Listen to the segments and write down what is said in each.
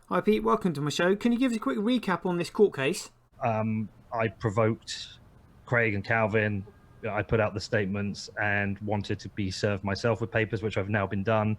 Hi Pete, welcome to my show. Can you give us a quick recap on this court case? I provoked Craig and Calvin. I put out the statements and wanted to be served myself with papers, which I've now been done.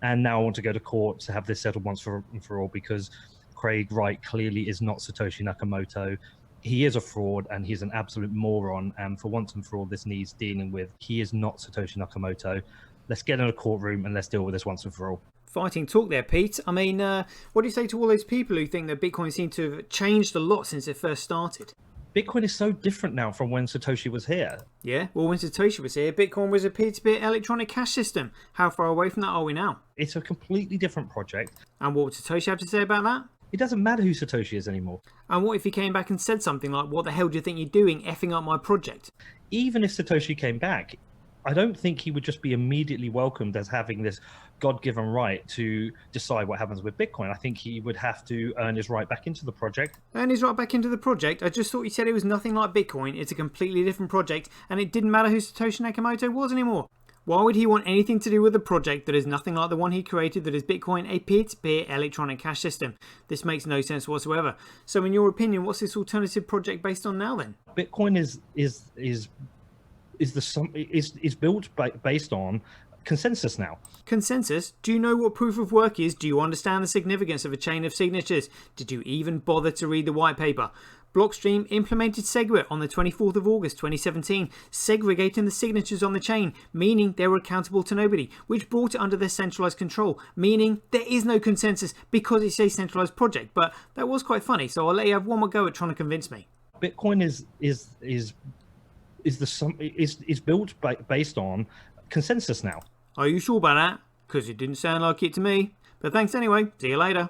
And now I want to go to court to have this settled once for all, because Craig Wright clearly is not Satoshi Nakamoto. He is a fraud and he's an absolute moron. And for once and for all, this needs dealing with. He is not Satoshi Nakamoto. Let's get in a courtroom and let's deal with this once and for all. Fighting talk there, Pete. I mean, what do you say to all those people who think that Bitcoin seems to have changed a lot since it first started? Bitcoin is so different now from when Satoshi was here. Yeah, well, when Satoshi was here, Bitcoin was a peer-to-peer electronic cash system. How far away from that are we now? It's a completely different project. And what would Satoshi have to say about that? It doesn't matter who Satoshi is anymore. And what if he came back and said something like, what the hell do you think you're doing, effing up my project? Even if Satoshi came back, I don't think he would just be immediately welcomed as having this God-given right to decide what happens with Bitcoin. I think he would have to earn his right back into the project. Earn his right back into the project? I just thought you said it was nothing like Bitcoin. It's a completely different project, and it didn't matter who Satoshi Nakamoto was anymore. Why would he want anything to do with a project that is nothing like the one he created, that is Bitcoin, a peer-to-peer electronic cash system? This makes no sense whatsoever. So in your opinion, what's this alternative project based on now then? Bitcoin is built based on consensus now. Consensus? Do you know what proof of work is? Do you understand the significance of a chain of signatures? Did you even bother to read the white paper? Blockstream implemented SegWit on the 24th of August 2017, segregating the signatures on the chain, meaning they were accountable to nobody, which brought it under their centralized control, meaning there is no consensus because it's a centralized project. But that was quite funny, so I'll let you have one more go at trying to convince me. Bitcoin is built based on consensus now. Are you sure about that? Because it didn't sound like it to me. But thanks anyway. See you later.